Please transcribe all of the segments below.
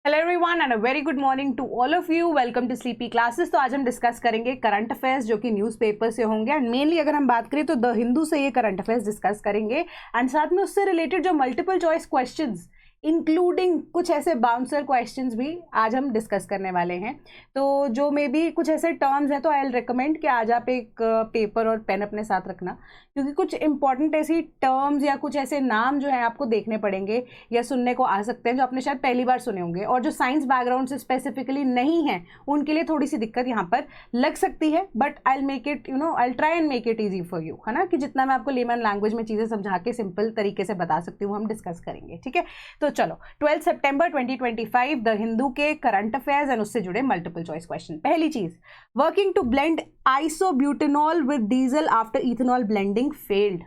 Hello everyone and a very good morning to all of you. Welcome to Sleepy Classes. तो आज हम discuss करेंगे current affairs जो कि न्यूज़पेपर से होंगे एंड मेनली अगर हम बात करें तो द हिंदू से ये करंट अफेयर्स डिस्कस करेंगे एंड साथ में उससे रिलेटेड जो मल्टीपल चॉइस क्वेश्चंस इंक्लूडिंग कुछ ऐसे बाउंसर क्वेश्चंस भी आज हम डिस्कस करने वाले हैं। तो जो मे बी कुछ ऐसे टर्म्स हैं तो आई विल रिकमेंड कि आज आप एक पेपर और पेन अपने साथ रखना, क्योंकि कुछ इंपॉर्टेंट ऐसी टर्म्स या कुछ ऐसे नाम जो है आपको देखने पड़ेंगे या सुनने को आ सकते हैं जो आपने शायद पहली बार सुने होंगे, और जो साइंस बैकग्राउंड से स्पेसिफिकली नहीं है उनके लिए थोड़ी सी दिक्कत यहाँ पर लग सकती है। But I will make it I try and make it easy for you, है ना, कि जितना मैं आपको लेमन लैंग्वेज में चीज़ें समझा के सिंपल तरीके से बता सकती हूँ हम डिस्कस करेंगे। ठीक है, तो चलो 12 सितंबर 2025 द हिंदू के करंट अफेयर्स एंड उससे जुड़े मल्टीपल चॉइस क्वेश्चन। पहली चीज, working to blend isobutanol with diesel after ethanol blending failed.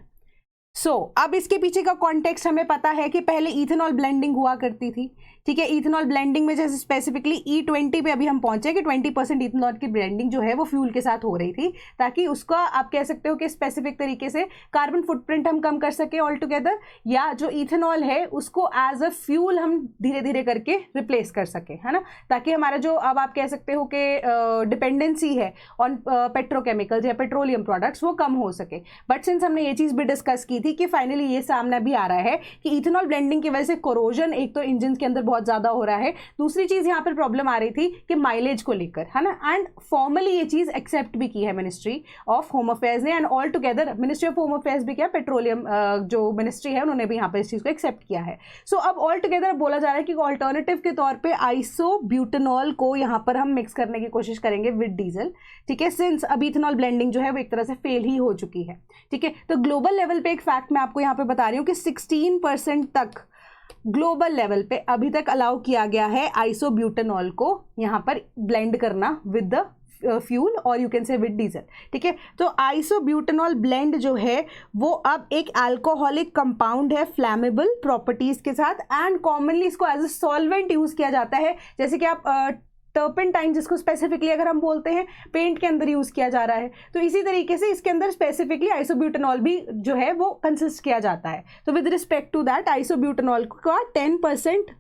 अब इसके पीछे का कॉन्टेक्स्ट हमें पता है कि पहले इथेनॉल ब्लेंडिंग हुआ करती थी। ठीक है, इथेनॉल ब्लेंडिंग में जैसे स्पेसिफिकली E20 पे अभी हम पहुंचे कि 20% इथेनॉल की ब्लेंडिंग जो है वो फ्यूल के साथ हो रही थी, ताकि उसका आप कह सकते हो कि स्पेसिफिक तरीके से कार्बन फुटप्रिंट हम कम कर सके ऑल टुगेदर, या जो इथेनॉल है उसको एज अ फ्यूल हम धीरे धीरे करके रिप्लेस कर सके, है ना, ताकि हमारा जो अब आप कह सकते हो कि डिपेंडेंसी है ऑन पेट्रोकेमिकल्स या पेट्रोलियम प्रोडक्ट्स वो कम हो सके। बट सिंस हमने ये चीज़ भी डिस्कस की थी कि फाइनली ये सामने भी आ रहा है कि इथेनॉल ब्लेंडिंग की वजह से कोरोजन एक तो इंजन के अंदर बहुत ज्यादा हो रहा है, दूसरी चीज यहाँ पर प्रॉब्लम आ रही थी कि माइलेज को लेकर, है ना, एंड फॉर्मली ये चीज एक्सेप्ट भी की है मिनिस्ट्री ऑफ होम अफेयर्स ने, and all together ministry of home affairs भी किया, पेट्रोलियम जो मिनिस्ट्री है उन्होंने भी यहाँ पर इस चीज को एक्सेप्ट किया है। सो अब ऑल टुगेदर बोला जा रहा है कि ऑल्टरनेटिव के तौर पर आइसोब्यूटेनॉल को यहाँ पर हम मिक्स करने की कोशिश करेंगे विद डीजल। ठीक है, सिंस अब इथेनॉल ब्लेंडिंग जो है वो एक तरह से फेल ही हो चुकी है। ठीक है, तो ग्लोबल लेवल पे एक फैक्ट मैं आपको यहाँ पे बता रही हूँ कि 16% तक ग्लोबल लेवल पे अभी तक अलाउ किया गया है आइसोब्यूटेनॉल को यहाँ पर ब्लेंड करना विद द फ्यूल और you can say with diesel. ठीक है, तो आइसोब्यूटेनॉल ब्लेंड जो है वो अब एक अल्कोहलिक कंपाउंड है फ्लैमेबल प्रॉपर्टीज के साथ, एंड कॉमनली इसको एज अ सॉल्वेंट यूज किया जाता है। जैसे कि आप टर्पेंटाइन जिसको स्पेसिफिकली अगर हम बोलते हैं पेंट के अंदर यूज किया जा रहा है, तो इसी तरीके से इसके अंदर स्पेसिफिकली आइसोब्यूटेनॉल भी जो है वो कंसिस्ट किया जाता है। तो with respect to that isobutanol का 10%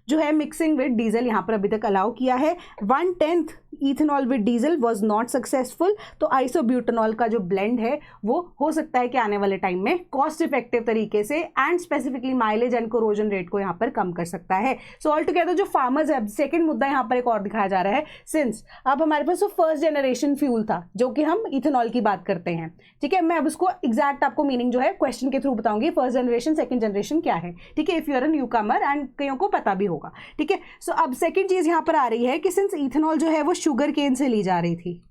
जो है मिक्सिंग विद डीजल यहाँ पर अभी तक अलाउ किया है। 1/10 ethanol with diesel was not successful. तो आइसोब्यूटेनॉल का जो ब्लेंड है वो हो सकता है कि आने वाले टाइम में कॉस्ट इफेक्टिव तरीके से and specifically mileage and corrosion rate को यहाँ पर कम कर सकता है। सो ऑल टुगेदर जो फार्मर्स है, सेकंड मुद्दा यहाँ पर एक और दिखाया जा रहा है, सिंस अब हमारे पास वो फर्स्ट जनरेशन फ्यूल था जो कि हम इथेनॉल की बात करते हैं। ठीक है, मैं अब उसको एग्जैक्ट आपको मीनिंग जो है क्वेश्चन के थ्रू बताऊंगी, फर्स्ट जनरेशन सेकंड जनरेशन क्या है। ठीक है, if you are a newcomer and कईयों को पता भी होगा। ठीक है, सो अब सेकंड चीज यहाँ पर आ रही है कि सिंस इथेनॉल जो है वो शुगर केन से ली जा रही थी।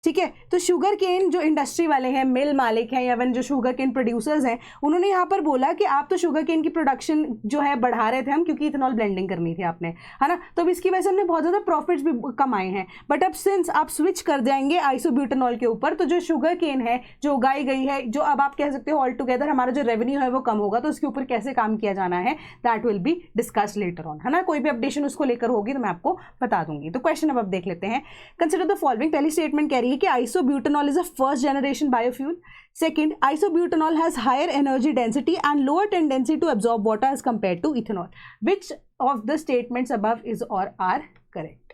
ठीक है, तो शुगर केन जो इंडस्ट्री वाले हैं, मिल मालिक हैं या वन जो शुगर केन प्रोड्यूसर्स हैं, उन्होंने यहाँ पर बोला कि आप तो शुगर केन की प्रोडक्शन जो है बढ़ा रहे थे हम, क्योंकि इथेनॉल ब्लेंडिंग करनी थी आपने, है ना, तो अब इसकी वजह से हमने बहुत ज़्यादा प्रॉफिट्स भी कमाए हैं। बट अब सिंस आप स्विच कर जाएंगे आइसोब्यूटेनॉल के ऊपर, तो जो शुगर केन है जो उगाई गई है, जो अब आप कह सकते हो ऑल टुगेदर हमारा जो रेवेन्यू है वो कम होगा, तो उसके ऊपर कैसे काम किया जाना है that will be discuss later on, है ना। कोई भी अपडेशन उसको लेकर होगी तो मैं आपको बता दूंगी। तो क्वेश्चन अब देख लेते हैं। Consider the following. पहली स्टेटमेंट कह रही है कि isobutanol is a first generation biofuel. Second, isobutanol has higher energy density and lower tendency to absorb water as compared to ethanol. Which of the statements above is or are correct?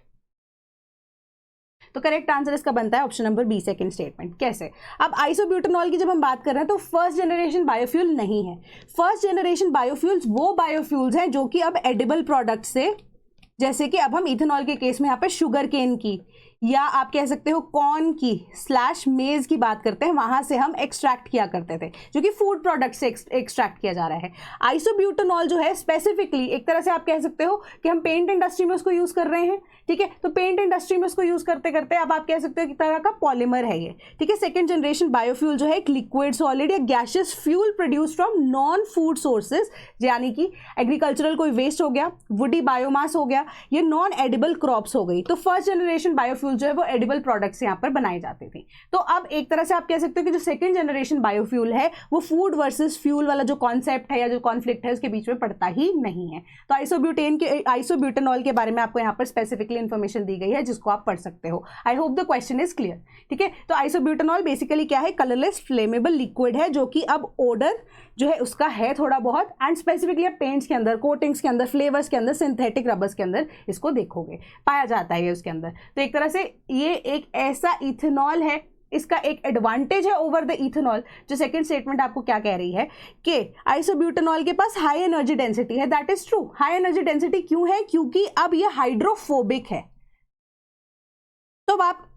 तो correct answer इसका बनता है option number B, second statement. कैसे? अब isobutanol की जब हम बात कर रहे हैं तो फर्स्ट जनरेशन बायोफ्यूल नहीं है। फर्स्ट जनरेशन बायोफ्यूल्स वो बायोफ्यूल्स हैं जो कि अब एडिबल प्रोडक्ट से, जैसे कि अब हम इथेनॉल के केस में यहाँ पे शुगर केन की या आप कह सकते हो कॉर्न की / मेज की बात करते हैं, वहां से हम एक्सट्रैक्ट किया करते थे, जो कि फूड प्रोडक्ट से एक्सट्रैक्ट किया जा रहा है। आइसोब्यूटेनॉल जो है स्पेसिफिकली एक तरह से आप कह सकते हो कि हम पेंट इंडस्ट्री में उसको यूज कर रहे हैं। ठीक है, तो पेंट इंडस्ट्री में उसको यूज करते करते अब आप कह सकते हो कि तरह का पॉलीमर है ये। ठीक है, सेकंड जनरेशन बायोफ्यूल जो है एक लिक्विड सॉलिड या gaseous fuel produce from non food sources, यानी कि एग्रीकल्चरल कोई वेस्ट हो गया, वुडी बायोमास हो गया, ये नॉन एडिबल क्रॉप्स हो गई। तो फर्स्ट जनरेशन बायोफ्यूल जो है वो एडिबल प्रोडक्ट्स यहाँ पर बनाई जाती थी। तो अब एक तरह से आप कह सकते हो कि जो सेकंड जनरेशन बायोफ्यूल है वो फूड वर्सेस फ्यूल वाला जो कॉन्सेप्ट है या जो कॉन्फ्लिक्ट है उसके बीच में पड़ता ही नहीं है। तो आइसोब्यूटेनॉल के बारे में आपको यहाँ पर स्पेसिफिकली इंफॉर्मेशन दी गई है जिसको आप पढ़ सकते हो। I hope the question is clear. ठीक है, तो आइसोब्यूटेनॉल बेसिकली क्या है? कलरलेस फ्लेमेबल लिक्विड है जो कि अब ओडर जो है उसका है थोड़ा बहुत, एंड स्पेसिफिकली आप पेंट्स के अंदर, कोटिंग्स के अंदर, फ्लेवर्स के अंदर, सिंथेटिक रबर्स के अंदर इसको देखोगे, पाया जाता है ये उसके अंदर। तो एक तरह से ये एक ऐसा इथेनॉल है, इसका एक एडवांटेज है ओवर द इथेनॉल। जो सेकंड स्टेटमेंट आपको क्या कह रही है कि आइसोब्यूटेनॉल के पास हाई एनर्जी डेंसिटी है, that is true. High energy density क्यों है? क्योंकि अब ये हाइड्रोफोबिक है। तो अब आप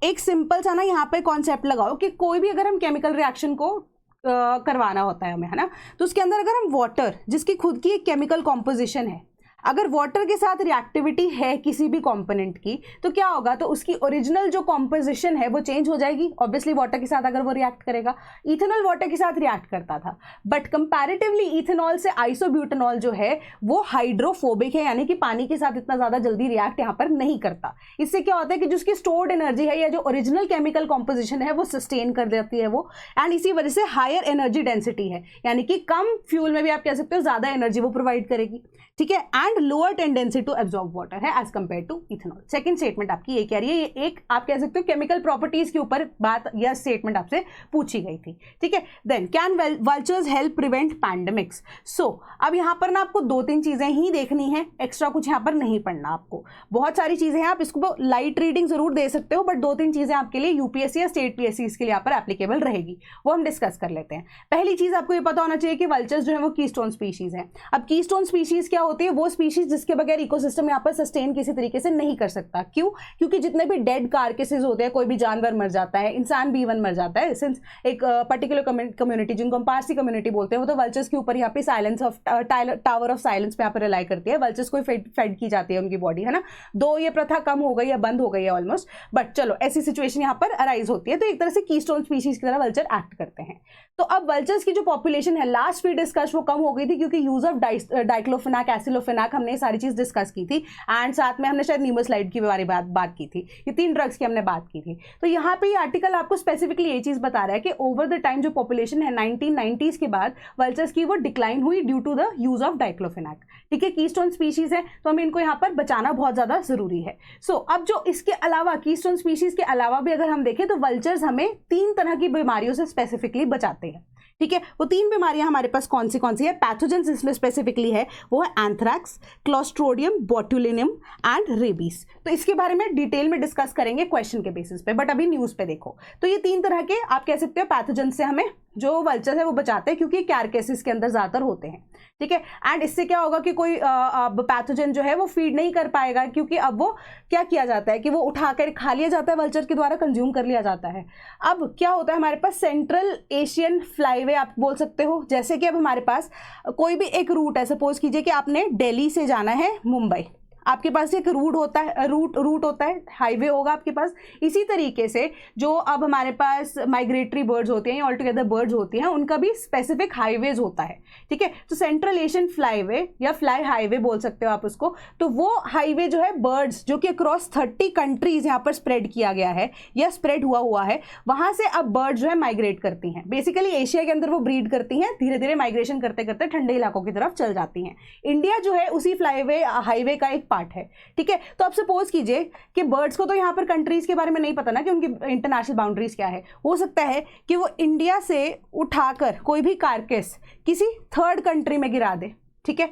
एक सिंपल सा ना यहाँ पे कॉन्सेप्ट लगाओ कि कोई भी अगर हम केमिकल रिएक्शन को करवाना होता है हमें, है ना, तो उसके अंदर अगर हम वाटर, जिसकी खुद की एक केमिकल कॉम्पोजिशन है, अगर वाटर के साथ रिएक्टिविटी है किसी भी कंपोनेंट की, तो क्या होगा? तो उसकी ओरिजिनल जो कॉम्पोजिशन है वो चेंज हो जाएगी ऑब्वियसली वाटर के साथ अगर वो रिएक्ट करेगा। इथेनॉल वाटर के साथ रिएक्ट करता था, बट कंपैरेटिवली इथेनॉल से आइसोब्यूटेनॉल जो है वो हाइड्रोफोबिक है, यानी कि पानी के साथ इतना ज्यादा जल्दी रिएक्ट यहाँ पर नहीं करता। इससे क्या होता है कि जो उसकी स्टोर्ड एनर्जी है या जो ओरिजिनल केमिकल कॉम्पोजिशन है वो सस्टेन कर देती है वो, एंड इसी वजह से हायर एनर्जी डेंसिटी है, यानी कि कम फ्यूल में भी आप कह सकते हो ज्यादा एनर्जी वो प्रोवाइड करेगी, ठीक है, and lower tendency to absorb water है as compare to ethanol. Second statement आपकी ये कह रही है, ये एक आप कह सकते हो केमिकल प्रॉपर्टीज के ऊपर बात या स्टेटमेंट आपसे पूछी गई थी, ठीक है। Then can vultures help prevent pandemics? So अब यहाँ पर ना आपको 2-3 चीजें ही देखनी है, एक्स्ट्रा कुछ यहाँ पर नहीं पढ़ना आपको। बहुत सारी चीजें हैं, आप इसको लाइट रीडिंग जरूर दे सकते हो, बट 2-3 चीजें आपके लिए यूपीएससी या स्टेट पीएससी के लिए यहाँ पर एप्लीकेबल रहेगी, वो हम डिस्कस कर लेते हैं। पहली चीज आपको ये पता होना चाहिए कि वल्चर्स जो है वो कीस्टोन स्पीशीज है। अब कीस्टोन स्पीशीज क्या होती है? वो स्पीशीज जिसके बगैर इकोसिस्टम यहाँ पर सस्टेन किसी तरीके से नहीं कर सकता। क्यों? क्योंकि जितने भी डेड कार्केसेस होते हैं, कोई भी जानवर मर जाता है, इंसान भी इवन मर जाता है, सिंस एक पर्टिकुलर कम्युनिटी जिनको हम पारसी कम्युनिटी बोलते हैं, वो तो वल्चर्स के ऊपर यहाँ पे silence of tower of silence पे यहाँ पर रिलाई करती है। वल्चर्स को फेड की जाती है उनकी बॉडी, है ना। दो ये प्रथा कम हो गई या बंद हो गई है ऑलमोस्ट, बट चलो ऐसी सिचुएशन यहाँ पर अराइज होती है, तो एक तरह से कीस्टोन स्पीशीज की तरह वल्चर एक्ट करते हैं। तो अब वल्चर्स की जो पॉपुलेशन है लास्ट वी डिस्कस वो कम हो गई थी क्योंकि यूज ऑफ डाइक्लोफेनाक, एसिलोफेनाक, हमने सारी चीज डिस्कस की थी, एंड साथ में हमने शायद नीमोस्लाइड की बारे में बात की थी। ये 3 ड्रग्स की हमने बात की थी। तो यहाँ पे ये आर्टिकल आपको स्पेसिफिकली ये चीज बता रहा है कि ओवर द टाइम जो पॉपुलेशन है 1990s के बाद वल्चर्स की वो डिक्लाइन हुई due to the use of diclofenac, ठीक है। कीस्टोन स्पीशीज है तो हमें इनको यहाँ पर बचाना बहुत ज्यादा जरूरी है। सो अब जो इसके अलावा कीस्टोन स्पीशीज के अलावा भी अगर हम देखें तो वल्चर्स हमें 3 तरह की बीमारियों से स्पेसिफिकली बचाते हैं, ठीक है। वो 3 बीमारियां हमारे पास कौन सी है? पैथोजेंस इसमें स्पेसिफिकली है, वो है anthrax, Clostridium botulinum and rabies. तो इसके बारे में डिटेल में डिस्कस करेंगे क्वेश्चन के बेसिस पे, बट अभी न्यूज पे देखो। तो ये 3 तरह के आप कह सकते हो पैथोजेंस से हमें जो वल्चर है वो बचाते हैं, क्योंकि कैरकेसिस के अंदर ज्यादातर होते हैं, ठीक है। एंड इससे क्या होगा कि कोई पैथोजन जो है वो फीड नहीं कर पाएगा, क्योंकि अब वो क्या किया जाता है कि वो उठाकर खा लिया जाता है, वल्चर के द्वारा कंज्यूम कर लिया जाता है। अब क्या होता है हमारे पास सेंट्रल एशियन फ्लाईवे आप बोल सकते हो। जैसे कि अब हमारे पास कोई भी एक रूट है, सपोज कीजिए कि आपने दिल्ली से जाना है मुंबई, आपके पास एक रूट होता है, हाईवे होगा आपके पास। इसी तरीके से जो अब हमारे पास माइग्रेटरी बर्ड्स होते हैं, ऑल टुगेदर बर्ड्स होती हैं, उनका भी स्पेसिफिक हाईवेज होता है, ठीक है। तो सेंट्रल एशियन फ्लाईवे या फ्लाई हाईवे बोल सकते हो आप उसको। तो वो हाईवे जो है बर्ड्स जो कि अक्रॉस 30 कंट्रीज यहाँ पर स्प्रेड किया गया है या स्प्रेड हुआ है, वहां से अब बर्ड्स जो है माइग्रेट करती हैं। बेसिकली एशिया के अंदर वो ब्रीड करती हैं, धीरे धीरे माइग्रेशन करते करते ठंडे इलाकों की तरफ चल जाती हैं। इंडिया जो है उसी फ्लाईवे हाईवे का एक पार्ट है, ठीक है। तो अब सपोज कीजिए कि बर्ड्स को तो यहाँ पर कंट्रीज के बारे में नहीं पता ना कि उनकी इंटरनेशनल बाउंड्रीज क्या है। हो सकता है कि वो इंडिया से उठाकर कोई भी कार्केस किसी थर्ड कंट्री में गिरा दे, ठीक है।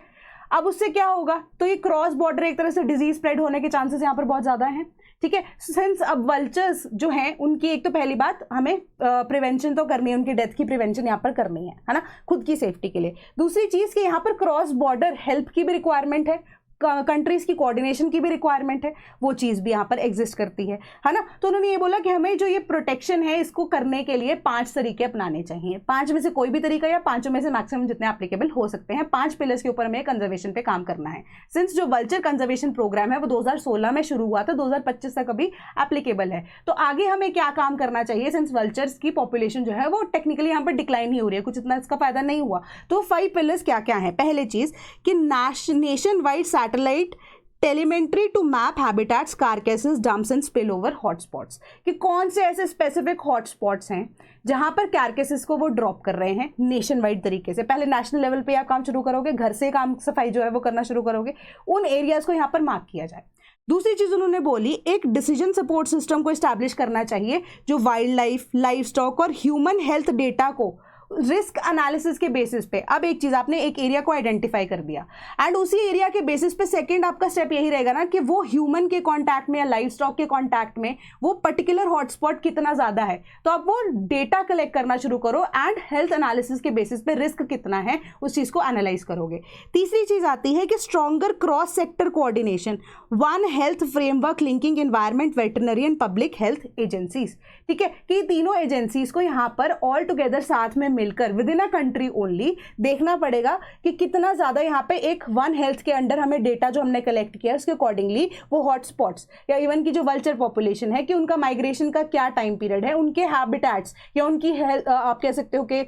अब उससे क्या होगा? तो ये क्रॉस बॉर्डर एक तरह से डिजीज स्प्रेड होने के चांसेस यहाँ पर बहुत ज्यादा हैं, ठीक है। सिंस अब वल्चर्स जो हैं उनकी एक तो पहली बात हमें प्रिवेंशन तो करनी है, उनकी डेथ की प्रिवेंशन यहाँ पर करनी है ना, खुद की सेफ्टी के लिए। दूसरी चीज कि यहाँ पर क्रॉस बॉर्डर हेल्प की भी रिक्वायरमेंट है, कंट्रीज की कोऑर्डिनेशन की भी रिक्वायरमेंट है, वो चीज भी यहाँ पर एग्जिस्ट करती है ना। तो उन्होंने ये बोला कि हमें जो ये प्रोटेक्शन है इसको करने के लिए 5 तरीके अपनाने चाहिए। 5 में से कोई भी तरीका या 5 में से मैक्सिमम जितने एप्लीकेबल हो सकते हैं। 5 पिलर्स के ऊपर हमें कंजर्वेशन पे काम करना है। सिंस जो वल्चर कंजर्वेशन प्रोग्राम है वो 2016 में शुरू हुआ था, 2025 तक अभी एप्लीकेबल है। तो आगे हमें क्या काम करना चाहिए, सिंस वल्चर्स की पॉपुलेशन जो है वो टेक्निकली यहाँ पर डिक्लाइन ही हो रही है, कुछ इतना इसका फायदा नहीं हुआ। तो 5 पिलर्स क्या क्या है? पहले चीज कि nationwide satellite telemetry to map habitats, carcasses, dumps and spill over hotspots, कि कौन से ऐसे स्पेसिफिक हॉटस्पॉट्स हैं जहां पर कार्केसेस को वो ड्रॉप कर रहे हैं नेशन वाइड तरीके से। पहले नेशनल लेवल पे आप काम शुरू करोगे, घर से काम सफाई जो है वो करना शुरू करोगे, उन एरियाज को यहाँ पर मार्क किया जाए। दूसरी चीज उन्होंने बोली एक डिसीजन सपोर्ट सिस्टम को एस्टैब्लिश करना चाहिए जो वाइल्ड लाइफ, लाइफ स्टॉक और ह्यूमन हेल्थ डेटा को रिस्क एनालिसिस के बेसिस पे अब एक चीज, आपने एक एरिया को आइडेंटिफाई कर दिया एंड उसी एरिया के बेसिस पे सेकंड आपका स्टेप यही रहेगा ना कि वो ह्यूमन के कांटेक्ट में या लाइव स्टॉक के कांटेक्ट में वो पर्टिकुलर हॉटस्पॉट कितना ज्यादा है, तो आप वो डेटा कलेक्ट करना शुरू करो एंड हेल्थ एनालिसिस के बेसिस पे रिस्क कितना है उस चीज को एनालाइज करोगे। तीसरी चीज आती है कि stronger cross sector coordination, one health framework linking environment, veterinary and public health agencies. ठीक है, कि तीनों एजेंसीज को यहाँ पर ऑल टुगेदर साथ में मिलकर with in a country only देखना पड़ेगा कि कितना ज्यादा यहाँ पे एक वन हेल्थ के अंडर हमें डेटा जो हमने कलेक्ट किया उसके अकॉर्डिंगली वो हॉटस्पॉट्स या इवन की जो वल्चर पॉपुलेशन है कि उनका माइग्रेशन का क्या टाइम पीरियड है, उनके हैबिटेट्स या उनकी हेल्थ, आप कह सकते हो कि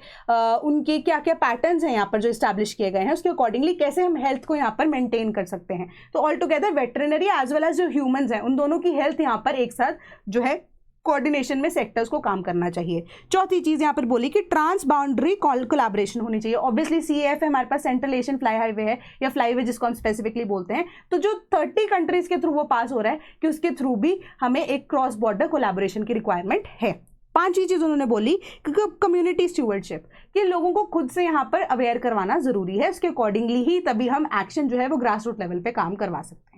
उनके क्या क्या पैटर्न्स हैं यहाँ पर जो इस्टेब्लिश किए गए हैं, उसके अकॉर्डिंगली कैसे हम हेल्थ को यहाँ पर मेंटेन कर सकते हैं। तो all together veterinary as well as जो ह्यूमंस हैं उन दोनों की हेल्थ यहाँ पर एक साथ जो है कोऑर्डिनेशन में सेक्टर्स को काम करना चाहिए। चौथी चीज यहाँ पर बोली कि ट्रांस बाउंड्री कोलैबोरेशन होनी चाहिए। ऑब्वियसली सीएएफ है हमारे पास, सेंट्रल एशियन फ्लाई हाईवे है या फ्लाईवे जिसको हम स्पेसिफिकली बोलते हैं, तो जो 30 कंट्रीज के थ्रू वो पास हो रहा है कि उसके थ्रू भी हमें एक क्रॉस बॉर्डर कोलैबोरेशन की रिक्वायरमेंट है। पांचवी चीज उन्होंने बोली कि कम्युनिटी स्टूवर्डशिप, कि लोगों को खुद से यहाँ पर अवेयर करवाना जरूरी है, उसके अकॉर्डिंगली ही तभी हम एक्शन जो है वो ग्रास रूट लेवल पे काम करवा सकते हैं।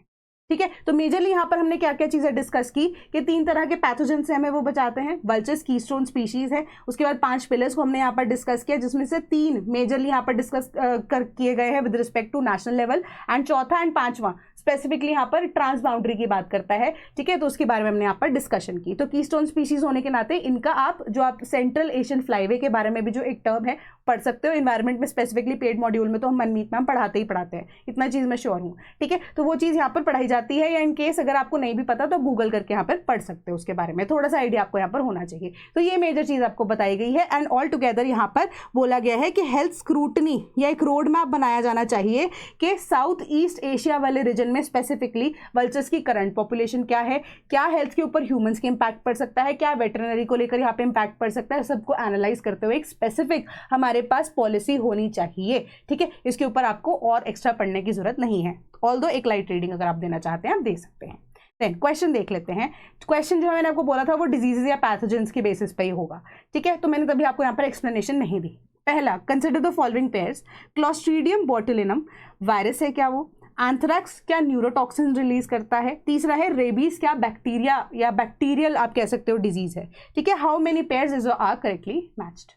ठीक है, तो मेजरली यहाँ पर हमने क्या क्या चीजें डिस्कस की कि 3 तरह के पैथोजन से हमें वो बचाते हैं, वल्चर्स कीस्टोन स्पीशीज है, उसके बाद 5 पिलर्स को हमने यहाँ पर डिस्कस किया जिसमें से 3 मेजरली यहाँ पर डिस्कस किए गए हैं with respect to national level, and चौथा एंड पांचवा स्पेसिफिकली यहाँ पर ट्रांस बाउंड्री की बात करता है। ठीक है, तो उसके बारे में हमने यहाँ पर डिस्कशन की। तो कीस्टोन स्पीशीज होने के नाते इनका आप सेंट्रल एशियन फ्लाईवे के बारे में भी जो एक टर्म है पढ़ सकते हो, इन्वायरमेंट में स्पेसिफिकली पेड मॉड्यूल में तो हम मनमीत मैम पढ़ाते ही पढ़ाते हैं, इतना चीज मैं श्योर हूँ। ठीक है, तो वो चीज यहाँ पर पढ़ाई जाती है, या इन केस अगर आपको नहीं भी पता तो गूगल करके यहाँ पर पढ़ सकते हो, उसके बारे में थोड़ा सा आइडिया आपको यहाँ पर होना चाहिए। तो ये मेजर चीज आपको बताई गई है एंड ऑल टुगेदर यहाँ पर बोला गया है कि हेल्थ स्क्रूटनी या एक रोड मैप बनाया जाना चाहिए कि साउथ ईस्ट एशिया वाले रीजन में स्पेसिफिकली वल्चर्स की करंट पॉपुलेशन क्या है, क्या हेल्थ के ऊपर ह्यूमंस के इंपैक्ट पड़ सकता है, क्या वेटरनरी को लेकर यहाँ पे इंपैक्ट पड़ सकता है, सबको एनालाइज करते हुए एक स्पेसिफिक हमारे पास पॉलिसी होनी चाहिए। ठीक है, इसके ऊपर आपको और एक्स्ट्रा पढ़ने की जरूरत नहीं है, ऑल्दो एक लाइट रीडिंग अगर आप देना चाहते हैं आप दे सकते हैं। देन क्वेश्चन देख लेते हैं। क्वेश्चन जो मैंने आपको बोला था वो डिजीजेज या पैथोजेंस के बेसिस पे ही होगा। ठीक है, तो मैंने तभी आपको यहाँ पर एक्सप्लेनेशन नहीं दी। पहला, consider the following pairs, clostridium botulinum virus है क्या वो, एंथ्रैक्स क्या न्यूरोटॉक्सिन रिलीज करता है, तीसरा है रेबीज क्या बैक्टीरिया या बैक्टीरियल आप कह सकते हो डिजीज है। ठीक है, how many pairs is are correctly matched.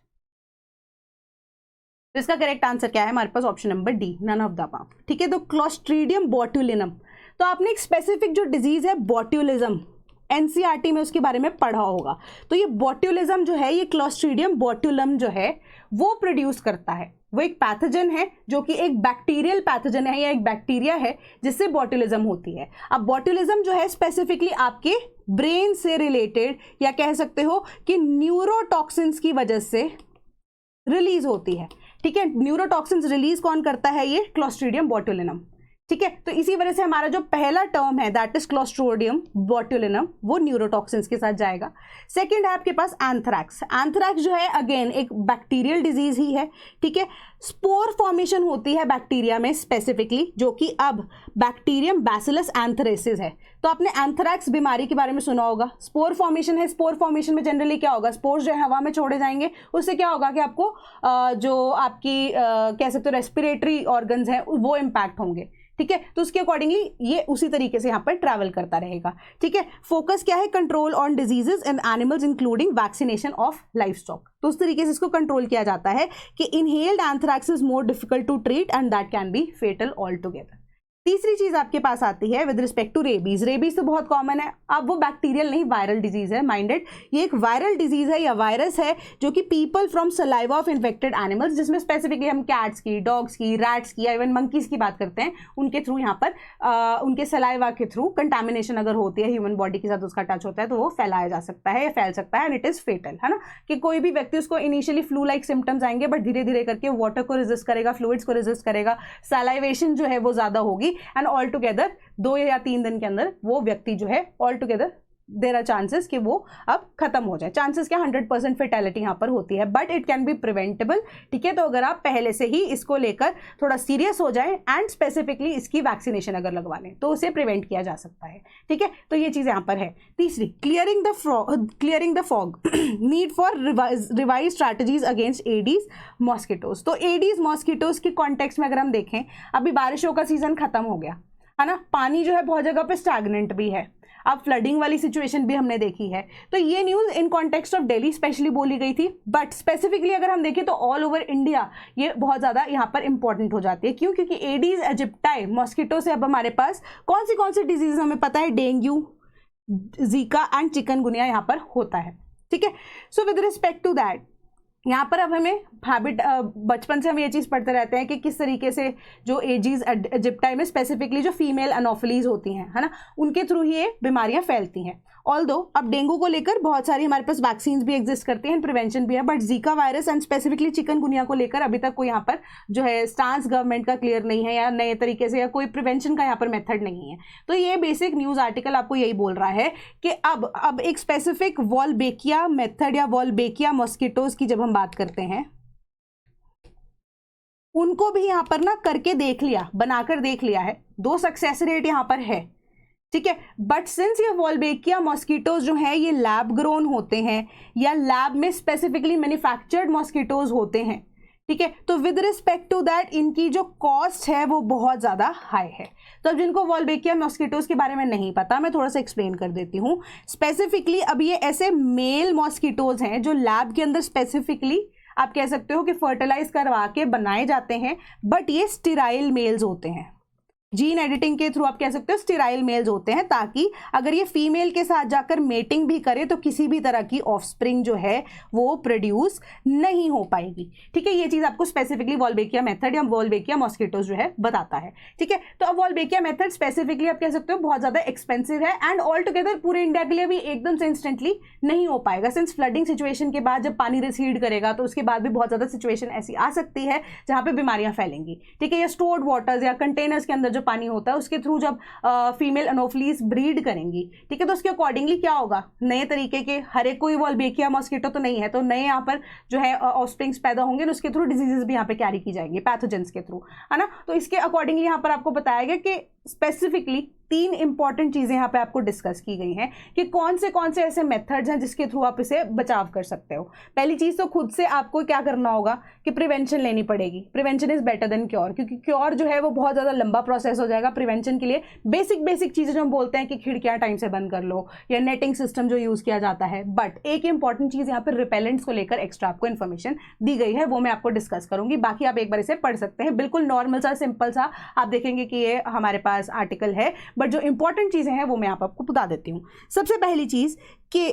तो इसका करेक्ट आंसर क्या है हमारे पास, option number D, none of the above. ठीक है, तो क्लोस्ट्रीडियम बोटुलिनम, तो आपने एक स्पेसिफिक जो डिजीज है बोट्यूलिज्म एनसीईआरटी में उसके बारे में पढ़ा होगा। तो ये बोट्यूलिज्म जो है, ये क्लोस्ट्रीडियम बोटुलम जो है वो प्रोड्यूस करता है, वो एक पैथोजन है जो कि एक बैक्टीरियल पैथोजन है या एक बैक्टीरिया है जिससे बोट्यूलिज्म होती है। अब बोट्यूलिज्म जो है स्पेसिफिकली आपके ब्रेन से रिलेटेड या कह सकते हो कि न्यूरोटॉक्सिन्स की वजह से रिलीज होती है। ठीक है, न्यूरोटॉक्सिन्स रिलीज कौन करता है, ये क्लोस्ट्रीडियम बोटुलिनम। ठीक है, तो इसी वजह से हमारा जो पहला टर्म है दैट इज क्लोस्ट्रीडियम बोटुलिनम वो न्यूरोटॉक्सिन्स के साथ जाएगा। सेकंड है आपके पास एंथ्रैक्स। एंथ्रैक्स जो है अगेन एक बैक्टीरियल डिजीज ही है। ठीक है, स्पोर फॉर्मेशन होती है बैक्टीरिया में स्पेसिफिकली, जो कि अब बैक्टीरियम बैसिलस एंथ्रेसिस है। तो आपने एंथ्रैक्स बीमारी के बारे में सुना होगा, स्पोर फॉर्मेशन है। स्पोर फॉर्मेशन में जनरली क्या होगा, स्पोर्स जो है हवा में छोड़े जाएंगे, उससे क्या होगा कि आपको जो आपकी कह सकते हो रेस्पिरेटरी ऑर्गन्स हैं वो इम्पैक्ट होंगे। ठीक है, तो उसके अकॉर्डिंगली ये उसी तरीके से यहाँ पर ट्रैवल करता रहेगा। ठीक है, फोकस क्या है, control on diseases in animals including vaccination of life stock. तो उस तरीके से इसको कंट्रोल किया जाता है कि inhaled anthrax is more difficult to treat and that can be fatal all together. तीसरी चीज आपके पास आती है with respect to rabies. Rabies तो बहुत कॉमन है, अब वो बैक्टीरियल नहीं वायरल डिजीज है, माइंडेड। ये एक वायरल डिजीज है या वायरस है जो कि people from saliva of infected animals, जिसमें स्पेसिफिकली हम कैट्स की, डॉग्स की, रैट्स की या इवन मंकीज की बात करते हैं, उनके थ्रू यहाँ पर उनके सलाइवा के थ्रू कंटेमिनेशन अगर होती है ह्यूमन बॉडी के साथ, उसका टच होता है तो वो फैलाया जा सकता है या फैल सकता है एंड इट इज फेटल, है ना। कि कोई भी व्यक्ति, उसको इनिशियली फ्लू लाइक सिम्टम्स आएंगे बट धीरे धीरे करके वाटर को रेजिस्ट करेगा, फ्लूइड्स को रेजिस्ट करेगा, सलाइवेशन जो है वो ज्यादा होगी एंड ऑल टुगेदर 2 या 3 दिन के अंदर वो व्यक्ति जो है all together there are chances कि वो अब खत्म हो जाए। चांसेस क्या, 100% फेटेलिटी यहाँ पर होती है, but it can be preventable. ठीक है, तो अगर आप पहले से ही इसको लेकर थोड़ा सीरियस हो जाए एंड स्पेसिफिकली इसकी वैक्सीनेशन अगर लगवा लें तो उसे प्रिवेंट किया जा सकता है। ठीक है, तो ये चीज़ यहाँ पर है। तीसरी, clearing the fog, need for revise strategies against Aedes mosquitoes. तो एडीज मॉस्किटोज के कॉन्टेक्स्ट में अगर हम देखें, अभी बारिशों का सीजन खत्म हो गया है ना, पानी जो है बहुत जगह पे स्टैग्नेंट भी है, अब फ्लडिंग वाली सिचुएशन भी हमने देखी है। तो ये news in context of Delhi specially बोली गई थी, बट स्पेसिफिकली अगर हम देखें तो ऑल ओवर इंडिया ये बहुत ज़्यादा यहाँ पर इंपॉर्टेंट हो जाती है। क्यों? क्योंकि एडीज एजिप्टाई मॉस्किटो से अब हमारे पास कौन सी डिजीज हमें पता है, डेंगू, जीका एंड चिकनगुनिया यहाँ पर होता है। ठीक है, so with respect to that यहाँ पर अब हमें हैबिट, बचपन से हम ये चीज़ पढ़ते रहते हैं कि किस तरीके से जो एजीज एजिप्टाई में स्पेसिफिकली जो फीमेल एनोफिलीज होती हैं, है ना, उनके थ्रू ही ये बीमारियाँ फैलती हैं। ऑल्दो अब डेंगू को लेकर बहुत सारी हमारे पास वैक्सीन भी एग्जिस्ट करती हैं, प्रिवेंशन भी है, but Zika virus and specifically chikungunya को लेकर अभी तक कोई यहाँ पर जो है स्टांस गवर्नमेंट का क्लियर नहीं है, या नए तरीके से या कोई प्रिवेंशन का यहाँ पर मेथड नहीं है। तो ये बेसिक न्यूज़ आर्टिकल आपको यही बोल रहा है कि अब एक स्पेसिफिक वॉल्बेकिया मेथड या वॉल्बेकिया मॉस्किटोज की जब हम बात करते हैं, उनको भी यहाँ पर ना करके देख लिया, बनाकर देख लिया है, 2 सक्सेस रेट यहाँ पर है। ठीक है, बट सिंस ये वॉल्बेकिया मॉस्किटोज जो है ये लैब ग्रोन होते हैं या लैब में स्पेसिफिकली मैन्युफैक्चर्ड मॉस्किटोज होते हैं, ठीक है, तो विद रिस्पेक्ट टू दैट इनकी जो कॉस्ट है वो बहुत ज़्यादा हाई है। तो अब जिनको वॉल्बेकिया मॉस्किटोज के बारे में नहीं पता, मैं थोड़ा सा एक्सप्लेन कर देती हूँ। स्पेसिफिकली अब ये ऐसे मेल मॉस्किटोज हैं जो लैब के अंदर स्पेसिफिकली आप कह सकते हो कि फर्टिलाइज करवा के बनाए जाते हैं, बट ये स्टेराइल मेल्स होते हैं। जीन एडिटिंग के थ्रू आप कह सकते हो स्टेराइल मेल्स होते हैं, ताकि अगर ये फीमेल के साथ जाकर मेटिंग भी करे तो किसी भी तरह की ऑफस्प्रिंग जो है वो प्रोड्यूस नहीं हो पाएगी। ठीक है, ये चीज़ आपको स्पेसिफिकली वॉल्बेकिया मेथड या वॉल्बेकिया मॉस्किटोज जो है बताता है। ठीक है, तो अब वॉल्बेकिया मेथड स्पेसिफिकली आप कह सकते हो बहुत ज़्यादा एक्सपेंसिव है एंड ऑल टुगेदर पूरे इंडिया के लिए भी एकदम से इंस्टेंटली नहीं हो पाएगा, सिंस फ्लडिंग सिचुएशन के बाद जब पानी रिसीड करेगा तो उसके बाद भी बहुत ज़्यादा सिचुएशन ऐसी आ सकती है जहाँ पे बीमारियाँ फैलेंगी। ठीक है, या स्टोर्ड वाटर्स या कंटेनर्स के अंदर जो पानी होता है उसके थ्रू जब फीमेल एनोफिलीज ब्रीड करेंगी, ठीक है, तो उसके अकॉर्डिंगली क्या होगा, नए तरीके के, हर एक कोई वॉल्बेकिया मॉस्किटो तो नहीं है, तो नए यहाँ पर जो है ऑफस्प्रिंग्स पैदा होंगे, उसके थ्रू डिजीजेस भी यहाँ पे कैरी की जाएंगी पैथोजेंस के थ्रू, है ना। तो इसके अकॉर्डिंगली यहाँ पर आपको बताया गया कि स्पेसिफिकली 3 इंपॉर्टेंट चीजें यहाँ पे आपको डिस्कस की गई हैं कि कौन से ऐसे मेथड्स हैं जिसके थ्रू आप इसे बचाव कर सकते हो। पहली चीज तो खुद से आपको क्या करना होगा कि प्रिवेंशन लेनी पड़ेगी। Prevention is better than cure, क्योंकि क्योर जो है वो बहुत ज्यादा लंबा प्रोसेस हो जाएगा। प्रिवेंशन के लिए बेसिक चीजें जो हम बोलते हैं कि खिड़कियां टाइम से बंद कर लो या नेटिंग सिस्टम जो यूज किया जाता है, बट एक इंपॉर्टेंट चीज यहाँ पर रिपेलेंट्स को लेकर एक्स्ट्रा आपको इन्फॉर्मेशन दी गई है, वो मैं आपको डिस्कस करूंगी। बाकी आप एक बार इसे पढ़ सकते हैं, बिल्कुल नॉर्मल सा सिंपल सा आप देखेंगे कि ये हमारे पास आर्टिकल है, बट जो इंपॉर्टेंट चीजें हैं वो मैं आपको बता देती हूँ। सबसे पहली चीज कि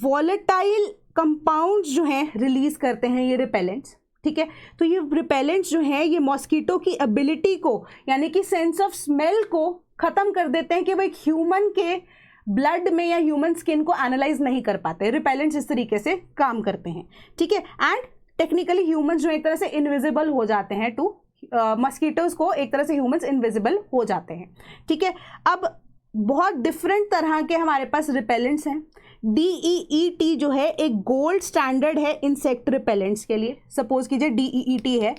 वॉलेटाइल कंपाउंड्स जो हैं रिलीज करते हैं ये रिपेलेंट्स, ठीक है, तो ये रिपेलेंट्स जो हैं ये मॉस्किटो की एबिलिटी को यानी कि सेंस ऑफ स्मेल को खत्म कर देते हैं कि वो एक ह्यूमन के ब्लड में या ह्यूमन स्किन को एनालाइज नहीं कर पाते। रिपेलेंट्स इस तरीके से काम करते हैं, ठीक है, एंड टेक्निकली ह्यूमंस जो एक तरह से इनविजिबल हो जाते हैं टू मस्कीटोज को, एक तरह से ह्यूमंस इनविजिबल हो जाते हैं। ठीक है, अब बहुत डिफरेंट तरह के हमारे पास रिपेलेंट्स हैं। DEET जो है एक गोल्ड स्टैंडर्ड है इंसेक्ट रिपेलेंट्स के लिए। सपोज कीजिए DEET है,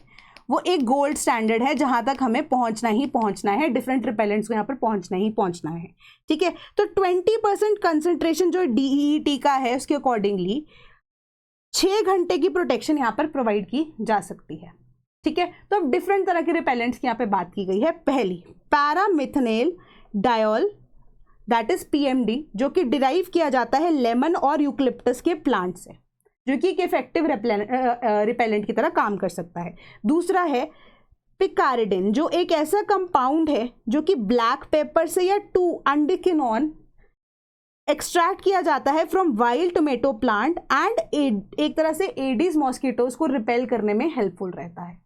वो एक गोल्ड स्टैंडर्ड है जहां तक हमें पहुंचना ही पहुंचना है, डिफरेंट रिपेलेंट्स को यहाँ पर पहुंचना ही पहुंचना है। ठीक है, तो 20% कंसंट्रेशन जो DEET का है उसके अकॉर्डिंगली 6 घंटे की प्रोटेक्शन यहाँ पर प्रोवाइड की जा सकती है। ठीक है, तो अब डिफरेंट तरह के रिपेलेंट्स की यहाँ पे बात की गई है। पहली पैरामिथनेल डायोल दैट इज PMD, जो कि डिराइव किया जाता है लेमन और यूकलिप्टस के प्लांट से, जो कि एक इफेक्टिव रिपेलेंट की तरह काम कर सकता है। दूसरा है पिकारिडिन, जो एक ऐसा कंपाउंड है जो कि ब्लैक पेपर से या 2-अंडिकिनोन एक्सट्रैक्ट किया जाता है from wild tomato plant and एक तरह से एडिस मॉस्किटोज को रिपेल करने में हेल्पफुल रहता है।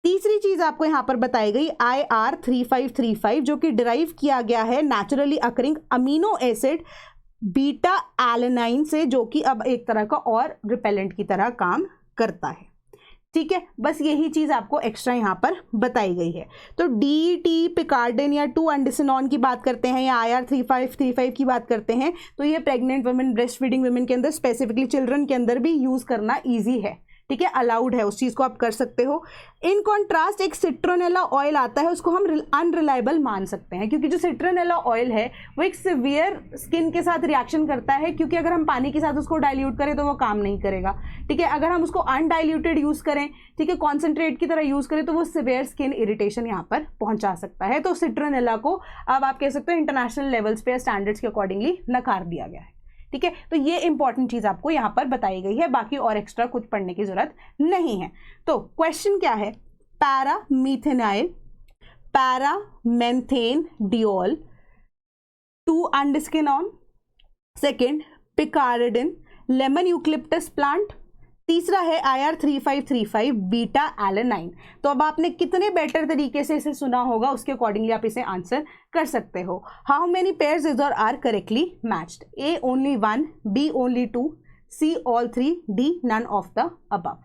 तीसरी चीज आपको यहां पर बताई गई IR3535, जो कि डिराइव किया गया है naturally occurring amino acid beta alanine से, जो कि अब एक तरह का और रिपेलेंट की तरह काम करता है। ठीक है, बस यही चीज़ आपको एक्स्ट्रा यहाँ पर बताई गई है। तो DET, पिकार्डिन या 2-अंडेसिनॉन की बात करते हैं या IR3535 की बात करते हैं, तो ये pregnant women, breast feeding women के अंदर, स्पेसिफिकली चिल्ड्रन के अंदर भी यूज़ करना ईजी है। ठीक है, अलाउड है, उस चीज़ को आप कर सकते हो। इन कॉन्ट्रास्ट एक सिट्रोनेला ऑयल आता है, उसको हम अनरिलायबल मान सकते हैं, क्योंकि जो सिट्रोनेला ऑयल है वो एक सिवियर स्किन के साथ रिएक्शन करता है, क्योंकि अगर हम पानी के साथ उसको डाइल्यूट करें तो वो काम नहीं करेगा। ठीक है, अगर हम उसको अनडाइल्यूटेड यूज़ करें, ठीक है, कॉन्सेंट्रेट की तरह यूज़ करें, तो वो सिवियर स्किन इरिटेशन यहाँ पर पहुँचा सकता है। तो सिट्रोनेला को अब आप कह सकते हो इंटरनेशनल लेवल्स पे स्टैंडर्ड्स के अकॉर्डिंगली नकार दिया गया है। ठीक है, तो ये इंपॉर्टेंट चीज आपको यहाँ पर बताई गई है, बाकी और एक्स्ट्रा कुछ पढ़ने की जरूरत नहीं है। तो क्वेश्चन क्या है, पैरामीथेनाइल, पैरामेंथेन डियोल, 2-अंडेसिनॉन, second picaridin, lemon eucalyptus plant, तीसरा है IR3535 बीटा एलेनाइन। तो अब आपने कितने बेटर तरीके से इसे सुना होगा, उसके अकॉर्डिंगली आप इसे आंसर कर सकते हो। हाउ मेनी पेयर्स इज और are correctly matched? A only 1, B only 2, C all 3, D none of the above।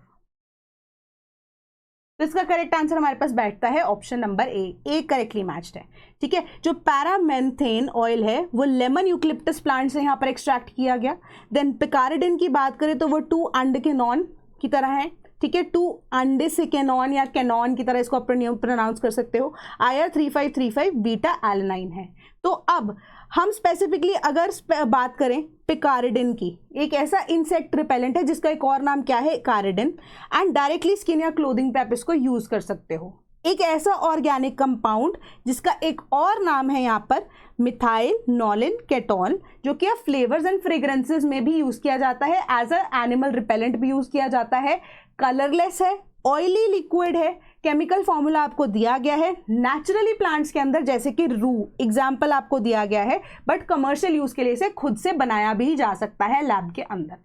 तो इसका करेक्ट आंसर हमारे पास बैठता है option number A correctly matched है। ठीक है, जो पैरामेंथेन ऑयल है वो लेमन यूकलिप्टस प्लांट से यहाँ पर एक्सट्रैक्ट किया गया। देन पिकार्डिन की बात करें तो वो 2-अंडेसिनॉन की तरह है। ठीक है, 2-अंडेसिनॉन या कैनॉन की तरह इसको आप प्रोनाउंस कर सकते हो। IR3535 बीटा एलेनाइन है। तो अब हम स्पेसिफिकली अगर बात करें पिकार्डिन की, एक ऐसा इंसेक्ट रिपेलेंट है जिसका एक और नाम क्या है, कारिडिन, एंड डायरेक्टली स्किन या क्लोथिंग पे आप इसको यूज कर सकते हो। एक ऐसा ऑर्गेनिक कंपाउंड जिसका एक और नाम है यहाँ पर मिथाइल नॉलिन केटोन, जो कि अब फ्लेवर्स एंड फ्रेग्रेंसेस में भी यूज किया जाता है, एज अ एनिमल रिपेलेंट भी यूज किया जाता है, कलरलेस है, ऑयली लिक्विड है, केमिकल फॉर्मूला आपको दिया गया है, नेचुरली प्लांट्स के अंदर जैसे कि रू एग्जाम्पल आपको दिया गया है, बट कमर्शियल यूज के लिए इसे खुद से बनाया भी जा सकता है लैब के अंदर।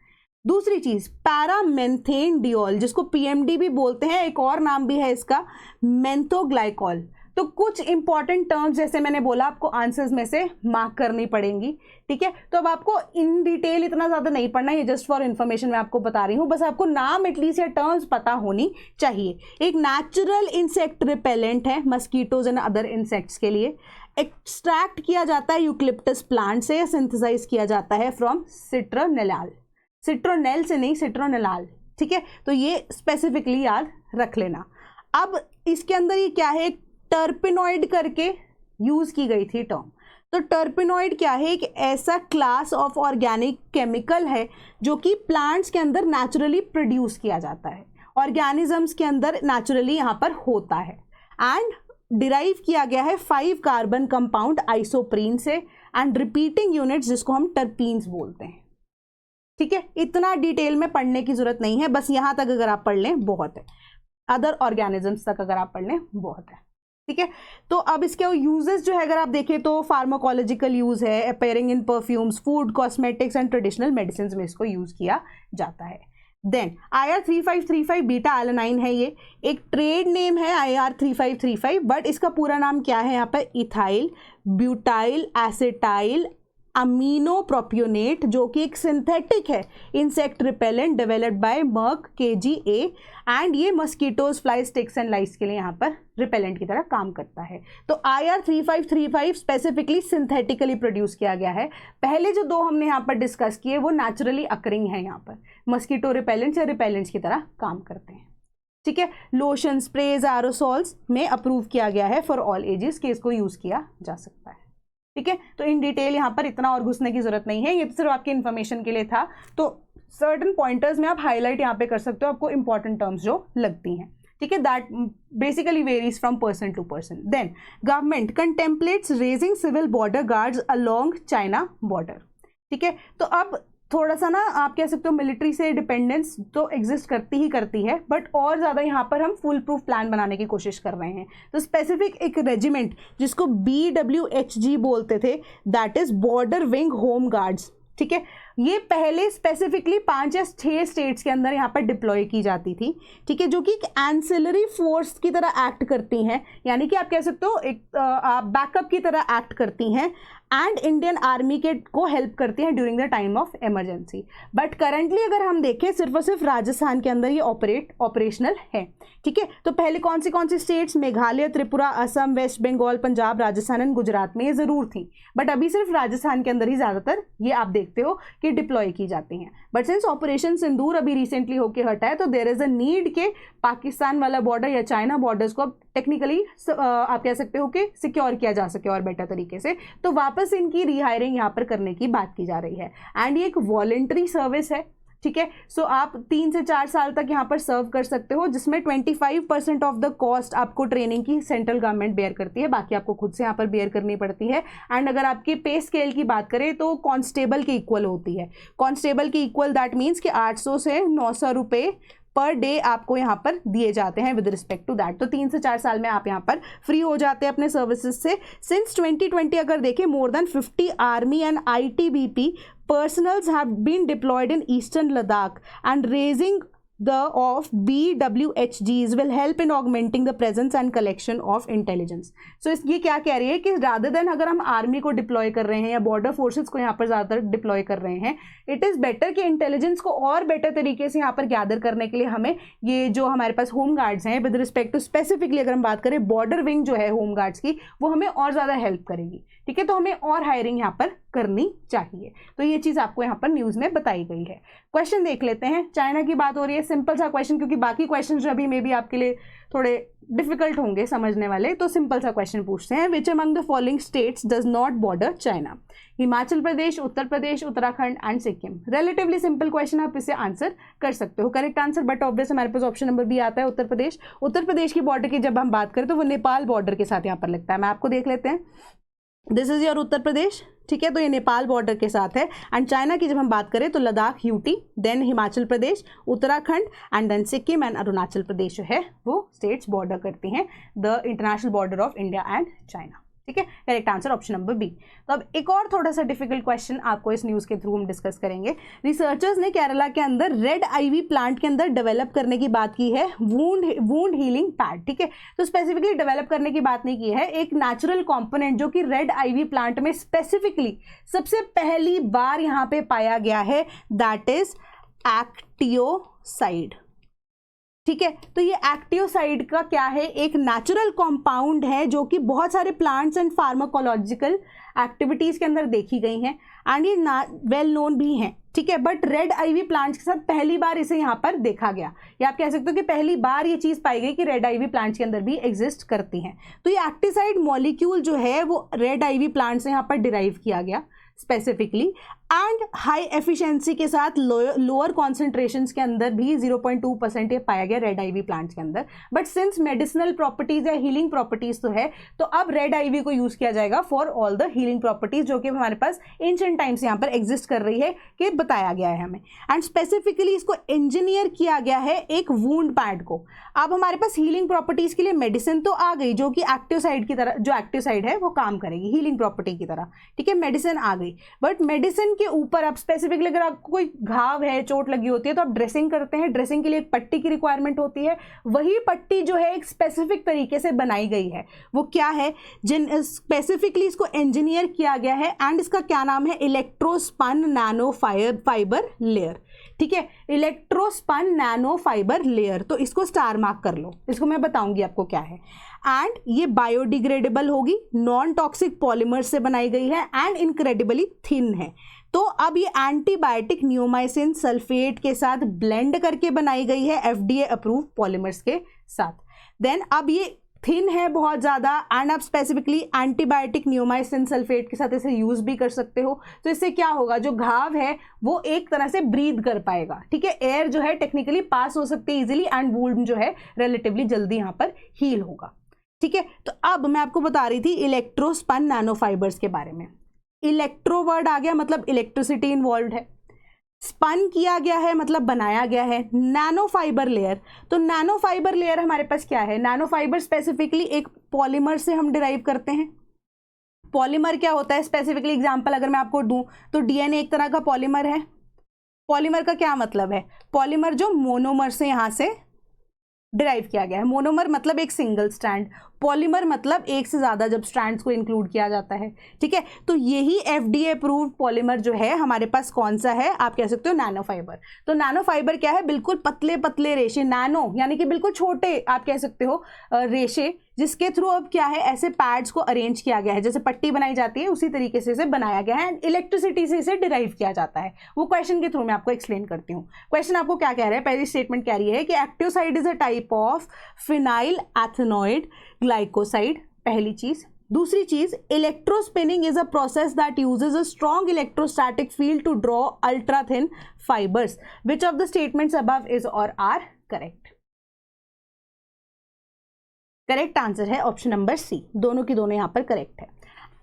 दूसरी चीज पैरामेंथेन डियोल, जिसको PMD भी बोलते हैं, एक और नाम भी है इसका मेंथोग्लाइकॉल। तो कुछ इंपॉर्टेंट टर्म्स जैसे मैंने बोला आपको आंसर्स में से मार्क करनी पड़ेंगी। ठीक है, तो अब आपको इन डिटेल इतना ज़्यादा नहीं पढ़ना है, जस्ट फॉर इन्फॉर्मेशन मैं आपको बता रही हूँ, बस आपको नाम एटलीस्ट या टर्म्स पता होनी चाहिए। एक नेचुरल इंसेक्ट रिपेलेंट है मस्कीटोज एंड अदर इंसेक्ट्स के लिए, एक्सट्रैक्ट किया जाता है यूकलिप्टस प्लांट से या सिंथेसाइज किया जाता है फ्रॉम सिट्रोनेलाल, सिट्रोनेल से नहीं, सिट्रोनेलाल। ठीक है, तो ये स्पेसिफिकली याद रख लेना। अब इसके अंदर ये क्या है, टर्पिनॉइड करके यूज की गई थी टर्म। तो टर्पिनॉइड क्या है, एक ऐसा क्लास ऑफ ऑर्गेनिक केमिकल है जो कि प्लांट्स के अंदर नेचुरली प्रोड्यूस किया जाता है, ऑर्गेनिजम्स के अंदर नेचुरली यहाँ पर होता है, एंड डिराइव किया गया है 5 कार्बन कंपाउंड आइसोप्रीन से, एंड रिपीटिंग यूनिट्स जिसको हम टर्पीन्स बोलते हैं। ठीक है, इतना डिटेल में पढ़ने की जरूरत नहीं है, बस यहाँ तक अगर आप पढ़ लें बहुत है, अदर ऑर्गेनिजम्स तक अगर आप पढ़ लें बहुत है। ठीक है, तो अब इसके यूजेस जो है अगर आप देखें तो फार्माकोलॉजिकल यूज है, appearing in perfumes, food, cosmetics and traditional medicine में इसको यूज किया जाता है। देन IR3535 बीटा एलेनाइन है, ये एक ट्रेड नेम है IR3535, बट इसका पूरा नाम क्या है यहाँ पर, ethyl butyl acetyl amino propionate, जो कि एक सिंथेटिक है insect repellent developed by Merck KGA, and ये mosquitoes, flies, ticks and lice के लिए यहाँ पर रिपेलेंट की तरह काम करता है। तो IR3535 स्पेसिफिकली सिंथेटिकली प्रोड्यूस किया गया है। पहले जो दो हमने यहाँ पर डिस्कस किए वो नेचुरली अकरिंग है, यहाँ पर मस्कीटो रिपेलेंट्स या रिपेलेंट्स की तरह काम करते हैं। ठीक है, लोशन, स्प्रेज, एरोसॉल्स में अप्रूव किया गया है फॉर ऑल एजेस कि इसको यूज किया जा सकता है। ठीक है, तो इन डिटेल यहाँ पर इतना और घुसने की जरूरत नहीं है, ये तो सिर्फ आपकी इन्फॉर्मेशन के लिए था। तो सर्टन पॉइंटर्स में आप हाईलाइट यहाँ पे कर सकते हो, आपको इंपॉर्टेंट टर्म्स जो लगती हैं। ठीक है, that basically varies from person to person. Then government contemplates raising civil border guards along China border. ठीक है, तो अब थोड़ा सा ना आप कह सकते हो मिलिट्री से डिपेंडेंस तो एग्जिस्ट करती है, बट और ज़्यादा यहाँ पर हम फुल प्रूफ प्लान बनाने की कोशिश कर रहे हैं। तो स्पेसिफिक एक रेजिमेंट जिसको BWHG बोलते थे, that is border wing home guards. ठीक है, ये पहले स्पेसिफिकली 5 या 6 स्टेट्स के अंदर यहाँ पर डिप्लॉय की जाती थी, ठीक है, जो कि एक एंसिलरी फोर्स की तरह एक्ट करती हैं, यानी कि आप कह सकते हो एक बैकअप की तरह एक्ट करती हैं एंड इंडियन आर्मी के को हेल्प करती हैं during the time of emergency. But currently अगर हम देखें सिर्फ और सिर्फ राजस्थान के अंदर ये ऑपरेशनल है, ठीक है। तो पहले कौन सी states, Meghalaya, Tripura, Assam, west Bengal, Punjab, Rajasthan and Gujarat में ये ज़रूर थी, बट अभी सिर्फ राजस्थान के अंदर ही ज़्यादातर ये आप देखते हो कि डिप्लॉय की जाती हैं। बट सिंस ऑपरेशन सिंदूर अभी रिसेंटली होके हटा है, तो देयर इज़ अ नीड के पाकिस्तान वाला बॉर्डर या चाइना बॉर्डर्स को अब टेक्निकली आप कह सकते हो कि सिक्योर किया जा सके और बेटर तरीके से, तो वापस इनकी रीहायरिंग यहाँ पर करने की बात की जा रही है। एंड ये एक वॉलंटरी सर्विस है, ठीक है। सो आप 3 से 4 साल तक यहाँ पर सर्व कर सकते हो, जिसमें 25% ऑफ द कॉस्ट आपको ट्रेनिंग की सेंट्रल गवर्नमेंट बेयर करती है, बाकी आपको खुद से यहाँ पर बेयर करनी पड़ती है। एंड अगर आपकी पे स्केल की बात करें तो कांस्टेबल के इक्वल होती है। कांस्टेबल के इक्वल दैट मीन्स कि 800 से 900 रुपये पर डे आपको यहाँ पर दिए जाते हैं विद रिस्पेक्ट टू दैट। तो 3 से 4 साल में आप यहाँ पर फ्री हो जाते हैं अपने सर्विसेज से। सिंस 2020 अगर देखें, more than 50 army and ITBP personals have been deployed in eastern Ladakh, and raising of BWHGs will help in augmenting the presence and collection of intelligence. So ये क्या कह रही है कि rather than अगर हम आर्मी को डिप्लॉय कर रहे हैं या बॉर्डर फोर्सेस को यहाँ पर ज़्यादातर डिप्लॉय कर रहे हैं, इट इज़ बेटर कि इंटेलिजेंस को और बेटर तरीके से यहाँ पर गैदर करने के लिए हमें ये जो हमारे पास होम गार्ड्स हैं, विद रिस्पेक्ट टू स्पेसिफिकली अगर हम बात करें बॉर्डर विंग जो है होम गार्ड्स की, वो हमें और ज़्यादा हेल्प करेगी, ठीक है। तो हमें और हायरिंग यहाँ पर करनी चाहिए। तो ये चीज़ आपको यहाँ पर न्यूज़ में बताई गई है। क्वेश्चन देख लेते हैं। चाइना की बात हो रही है, सिंपल सा क्वेश्चन, क्योंकि बाकी क्वेश्चन जो अभी मे बी आपके लिए थोड़े डिफिकल्ट होंगे समझने वाले, तो सिंपल सा क्वेश्चन पूछते हैं। Which among the following states does not border China? Himachal Pradesh, Uttar Pradesh, Uttarakhand and Sikkim. Relatively simple question, आप इसे आंसर कर सकते हो करेक्ट आंसर, बट ऑब्वियस हमारे पास ऑप्शन नंबर बी आता है उत्तर प्रदेश। उत्तर प्रदेश की बॉर्डर की जब हम बात करें तो वो नेपाल बॉर्डर के साथ यहाँ पर लगता है। मैं आपको देख लेते हैं, this is your Uttar Pradesh, ठीक है। तो ये नेपाल बॉर्डर के साथ है। एंड चाइना की जब हम बात करें तो Ladakh, UT, then Himachal Pradesh, Uttarakhand and then Sikkim and Arunachal Pradesh जो है वो स्टेट्स बॉर्डर करती हैं the international border of India and China, ठीक है। Correct answer option number B. तो अब एक और थोड़ा सा डिफिकल्ट क्वेश्चन आपको इस न्यूज़ के थ्रू हम डिस्कस करेंगे। रिसर्चर्स ने केरला के अंदर रेड आईवी प्लांट के अंदर डेवलप करने की बात की है वूंड हीलिंग पैड, ठीक है। तो स्पेसिफिकली डेवलप करने की बात नहीं की है, एक नेचुरल कॉम्पोनेंट जो कि रेड आईवी प्लांट में स्पेसिफिकली सबसे पहली बार यहाँ पे पाया गया है, दैट इज एक्टियोसाइड, ठीक है। तो ये एक्टियोसाइड का क्या है, एक नेचुरल कंपाउंड है जो कि बहुत सारे प्लांट्स एंड फार्माकोलॉजिकल एक्टिविटीज़ के अंदर देखी गई हैं एंड ये वेल नोन भी हैं, ठीक है। बट रेड आईवी प्लांट्स के साथ पहली बार इसे यहाँ पर देखा गया, या आप कह सकते हो कि पहली बार ये चीज़ पाई गई कि रेड आईवी प्लांट्स के अंदर भी एग्जिस्ट करती हैं। तो ये एक्टिसाइड मॉलिक्यूल जो है वो रेड आईवी प्लांट से यहाँ पर डिराइव किया गया स्पेसिफिकली, एंड हाई एफिशिएंसी के साथ लोअर कॉन्सेंट्रेशंस के अंदर भी 0.2% ये पाया गया रेड आईवी प्लांट्स के अंदर। बट सिंस मेडिसिनल प्रॉपर्टीज या हीलिंग प्रॉपर्टीज तो है, तो अब रेड आईवी को यूज किया जाएगा for all the healing properties जो कि हमारे पास एंशिएंट टाइम से यहाँ पर एग्जिस्ट कर रही है, कि बताया गया है हमें। एंड स्पेसिफिकली इसको इंजीनियर किया गया है एक वूंड पैड को। अब हमारे पास हीलिंग प्रॉपर्टीज के लिए मेडिसिन तो आ गई जो कि एक्टिवसाइड की तरह, जो एक्टिवसाइड है वो काम करेगी हीलिंग प्रॉपर्टी की तरह, ठीक है। मेडिसिन आ गई, बट मेडिसिन के ऊपर आप स्पेसिफिकली अगर आपको कोई घाव है, चोट लगी होती है, तो आप ड्रेसिंग करते हैं। ड्रेसिंग के लिए एक पट्टी की रिक्वायरमेंट होती है, वही पट्टी जो है एक स्पेसिफिक तरीके से बनाई गई है, वो क्या है, जिन स्पेसिफिकली इसको इंजीनियर किया गया है एंड इसका क्या नाम है, इलेक्ट्रोस्पन नैनो फाइबर लेयर, ठीक है। इलेक्ट्रोस्पन नैनो फाइबर लेयर, तो इसको स्टार मार्क कर लो, इसको मैं बताऊंगी आपको क्या है। एंड ये बायोडिग्रेडेबल होगी, नॉन टॉक्सिक पॉलीमर से बनाई गई है एंड इनक्रेडिबली थिन है। तो अब ये एंटीबायोटिक नियोमाइसिन सल्फेट के साथ ब्लेंड करके बनाई गई है FDA अप्रूव पॉलीमर्स के साथ। देन अब ये थिन है बहुत ज़्यादा, एंड आप स्पेसिफिकली एंटीबायोटिक नियोमाइसिन सल्फेट के साथ इसे यूज़ भी कर सकते हो। तो इससे क्या होगा, जो घाव है वो एक तरह से ब्रीथ कर पाएगा, ठीक है। एयर जो है टेक्निकली पास हो सकती है इजीली, एंड वुंड जो है रिलेटिवली जल्दी यहाँ पर हील होगा, ठीक है। तो अब मैं आपको बता रही थी इलेक्ट्रोस्पन नैनो फाइबर्स के बारे में। इलेक्ट्रो वर्ड आ गया, मतलब इलेक्ट्रिसिटी इन्वॉल्व है। स्पन किया गया है मतलब बनाया गया है। नैनो फाइबर लेयर, तो नैनो फाइबर लेयर हमारे पास क्या है, नैनो फाइबर स्पेसिफिकली एक पॉलीमर से हम डिराइव करते हैं, पॉलीमर क्या होता है, स्पेसिफिकली एग्जांपल अगर मैं आपको दूं तो डीएनए एक तरह का पॉलीमर है। पॉलीमर का क्या मतलब है, पॉलीमर जो मोनोमर से यहाँ से डिराइव किया गया है। मोनोमर मतलब एक सिंगल स्ट्रैंड, पॉलीमर मतलब एक से ज़्यादा जब स्ट्रैंड्स को इंक्लूड किया जाता है, ठीक है। तो यही एफडीए अप्रूव्ड पॉलीमर जो है हमारे पास कौन सा है, आप कह सकते हो नैनो फाइबर। तो नैनो फाइबर क्या है, बिल्कुल पतले पतले रेशे, नैनो यानी कि बिल्कुल छोटे आप कह सकते हो रेशे, जिसके थ्रू अब क्या है ऐसे पैड्स को अरेंज किया गया है, जैसे पट्टी बनाई जाती है उसी तरीके से इसे बनाया गया है एंड इलेक्ट्रिसिटी से इसे डिराइव किया जाता है। वो क्वेश्चन के थ्रू मैं आपको एक्सप्लेन करती हूँ। क्वेश्चन आपको क्या कह रहा है, पहली स्टेटमेंट कह रही है कि acteoside is a type of phenyl ethanoid glycoside, पहली चीज। दूसरी चीज, electrospinning is a process that uses a strong electrostatic field to draw ultra thin fibres, which of the statements above is और आर करेक्ट। करेक्ट आंसर है option number C, दोनों की दोनों यहां पर करेक्ट है।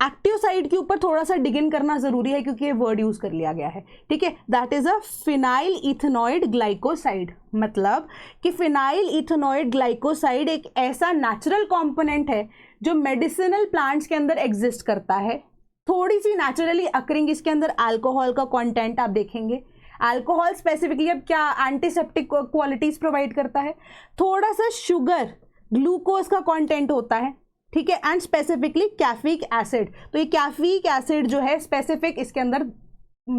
एक्टिव साइड के ऊपर थोड़ा सा डिग इन करना जरूरी है क्योंकि ये वर्ड यूज कर लिया गया है, ठीक है। That is a phenyl ethanoid glycoside, मतलब कि फिनाइल इथेनॉइड ग्लाइकोसाइड एक ऐसा नेचुरल कंपोनेंट है जो मेडिसिनल प्लांट्स के अंदर एग्जिस्ट करता है। थोड़ी सी नेचुरली अकरिंग इसके अंदर अल्कोहल का कंटेंट आप देखेंगे। अल्कोहल स्पेसिफिकली अब क्या एंटीसेप्टिक क्वालिटीज प्रोवाइड करता है, थोड़ा सा शुगर ग्लूकोज का कंटेंट होता है, ठीक है, एंड स्पेसिफिकली कैफिक एसिड। तो ये कैफिक एसिड जो है स्पेसिफिक इसके अंदर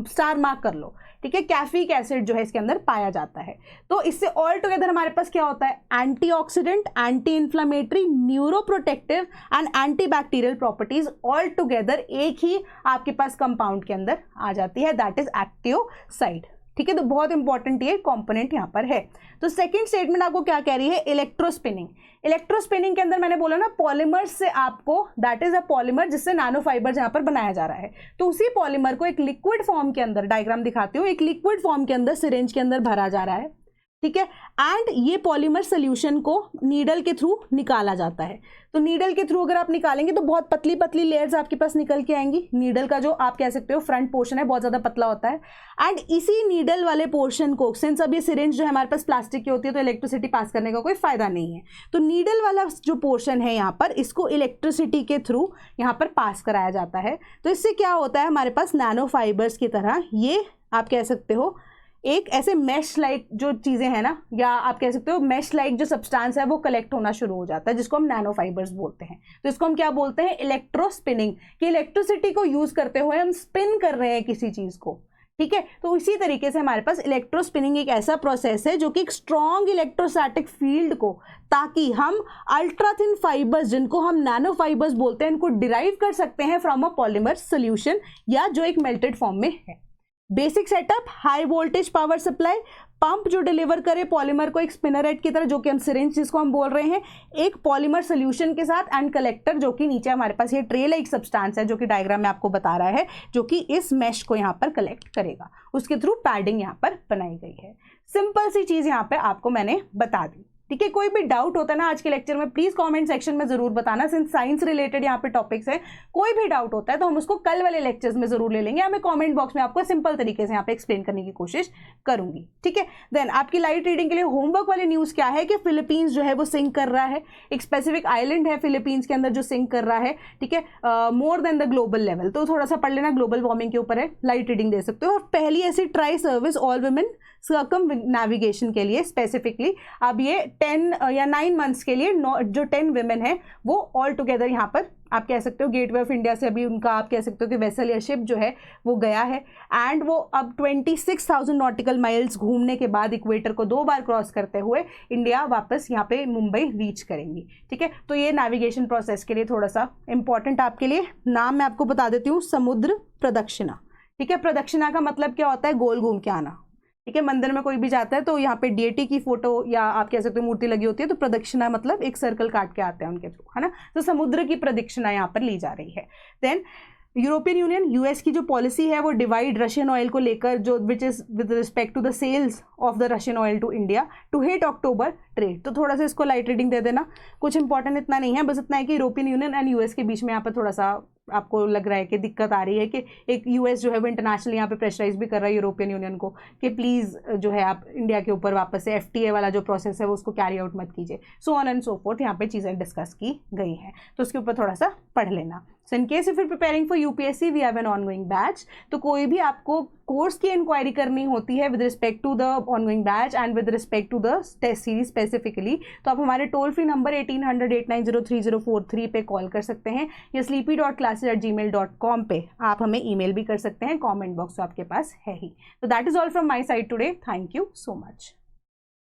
स्टार मार्क कर लो, ठीक है, कैफिक एसिड जो है इसके अंदर पाया जाता है। तो इससे ऑल टुगेदर हमारे पास क्या होता है, antioxidant, anti inflammatory, neuroprotective and antibacterial properties all together एक ही आपके पास कंपाउंड के अंदर आ जाती है, दैट इज एक्टिवसाइड, ठीक है। तो बहुत इंपॉर्टेंट ये कंपोनेंट यहाँ पर है। तो सेकंड स्टेटमेंट आपको क्या कह रही है, इलेक्ट्रोस्पिनिंग। इलेक्ट्रोस्पिनिंग के अंदर मैंने बोला ना पॉलीमर से आपको, दैट इज अ पॉलीमर जिससे नैनो फाइबर यहाँ पर बनाया जा रहा है। तो उसी पॉलीमर को एक लिक्विड फॉर्म के अंदर, डायग्राम दिखाती हूँ, एक लिक्विड फॉर्म के अंदर सिरिंज के अंदर भरा जा रहा है, ठीक है। एंड ये पॉलीमर सोल्यूशन को नीडल के थ्रू निकाला जाता है। तो नीडल के थ्रू अगर आप निकालेंगे तो बहुत पतली पतली लेयर्स आपके पास निकल के आएंगी। नीडल का जो आप कह सकते हो फ्रंट पोर्शन है बहुत ज़्यादा पतला होता है, एंड इसी नीडल वाले पोर्शन को, सिंस अब ये सिरिंज जो है हमारे पास प्लास्टिक की होती है तो इलेक्ट्रिसिटी पास करने का कोई फायदा नहीं है, तो नीडल वाला जो पोर्शन है यहाँ पर, इसको इलेक्ट्रिसिटी के थ्रू यहाँ पर पास कराया जाता है। तो इससे क्या होता है, हमारे पास नैनो फाइबर्स की तरह ये आप कह सकते हो एक ऐसे मैश लाइक जो चीज़ें हैं ना, या आप कह सकते हो मैश लाइक जो सब्सटेंस है वो कलेक्ट होना शुरू हो जाता है, जिसको हम नैनो फाइबर्स बोलते हैं। तो इसको हम क्या बोलते हैं, इलेक्ट्रोस्पिनिंग, कि इलेक्ट्रिसिटी को यूज करते हुए हम स्पिन कर रहे हैं किसी चीज़ को, ठीक है। तो इसी तरीके से हमारे पास इलेक्ट्रोस्पिनिंग एक ऐसा प्रोसेस है जो कि एक स्ट्रॉन्ग इलेक्ट्रोस्टैटिक फील्ड को, ताकि हम अल्ट्रा थिन फाइबर्स जिनको हम नैनो फाइबर्स बोलते हैं, इनको डिराइव कर सकते हैं फ्रॉम अ पॉलीमर सोल्यूशन या जो एक मेल्टेड फॉर्म में है। Basic setup, high voltage power supply, pump जो डिलीवर करे पॉलीमर को एक स्पिनरेट की तरह, जो कि हम सिरिंज जिसको हम बोल रहे हैं, एक पॉलीमर सोल्यूशन के साथ, एंड कलेक्टर जो कि नीचे हमारे पास ये ट्रे लाइक सब्सटेंस है जो कि डायग्राम में आपको बता रहा है, जो कि इस मैश को यहाँ पर कलेक्ट करेगा, उसके थ्रू पैडिंग यहाँ पर बनाई गई है। सिंपल सी चीज़ यहाँ पे आपको मैंने बता दी, ठीक है। कोई भी डाउट होता है ना आज के लेक्चर में, प्लीज कमेंट सेक्शन में जरूर बताना, सिंस साइंस रिलेटेड यहाँ पे टॉपिक्स है। कोई भी डाउट होता है तो हम उसको कल वाले लेक्चर्स में जरूर ले लेंगे, मैं कमेंट बॉक्स में आपको सिंपल तरीके से यहाँ पे एक्सप्लेन करने की कोशिश करूंगी, ठीक है। देन आपकी लाइट रीडिंग के लिए होमवर्क वाली न्यूज क्या है कि फिलीपींस जो है वो सिंक कर रहा है, एक स्पेसिफिक आइलैंड है फिलीपींस के अंदर जो सिंक कर रहा है, ठीक है, more than the global level. तो थोड़ा सा पढ़ लेना, ग्लोबल वार्मिंग के ऊपर है, लाइट रीडिंग दे सकते हो। और पहली ऐसी tri service all women circum navigation के लिए स्पेसिफिकली अब ये 10 या 9 मंथ्स के लिए जो 10 विमेन है वो ऑल टुगेदर यहाँ पर आप कह सकते हो गेटवे ऑफ इंडिया से अभी उनका आप कह सकते हो कि वेसल या शिप जो है वो गया है, एंड वो अब 26,000 नॉटिकल माइल्स घूमने के बाद इक्वेटर को 2 बार क्रॉस करते हुए इंडिया वापस यहाँ पे मुंबई रीच करेंगी, ठीक है। तो ये नेविगेशन प्रोसेस के लिए थोड़ा सा इंपॉर्टेंट आपके लिए नाम मैं आपको बता देती हूँ, समुद्र प्रदक्षिणा, ठीक है। प्रदक्षिणा का मतलब क्या होता है, गोल घूम के आना, ठीक है। मंदिर में कोई भी जाता है तो यहाँ पे डीएटी की फोटो या आप कह सकते हो मूर्ति लगी होती है, तो प्रदक्षिणा मतलब एक सर्कल काट के आते हैं उनके थ्रू, है ना। तो समुद्र की प्रदक्षिणा यहाँ पर ली जा रही है। देन यूरोपियन यूनियन यूएस की जो पॉलिसी है वो डिवाइड रशियन ऑयल को लेकर, जो which is with respect to the sales of the Russian oil to India to hit October trade. तो थोड़ा सा इसको लाइट रीडिंग दे देना, कुछ इंपॉर्टेंट इतना नहीं है, बस इतना है कि यूरोपियन यूनियन एंड यूएस के बीच में यहाँ पर थोड़ा सा आपको लग रहा है कि दिक्कत आ रही है कि एक यूएस जो है वो इंटरनेशनल यहाँ पे प्रेशराइज भी कर रहा है यूरोपियन यूनियन को कि प्लीज़ जो है आप इंडिया के ऊपर वापस से एफटीए वाला जो प्रोसेस है वो उसको कैरी आउट मत कीजिए, so on and so fourth यहाँ पे चीज़ें डिस्कस की गई हैं, तो उसके ऊपर थोड़ा सा पढ़ लेना। So in case if you preparing for UPSC we have an ongoing batch, तो कोई भी आपको कोर्स की इंक्वायरी करनी होती है with respect to the ongoing batch and with respect to the test series specifically, तो आप हमारे टोल फ्री नंबर 1800-890-3043 पे कॉल कर सकते हैं या sleepy.classes@gmail.com पे आप हमें ईमेल भी कर सकते हैं, कॉमेंट बॉक्स तो आपके पास है ही। तो that is all from my side today, thank you so much.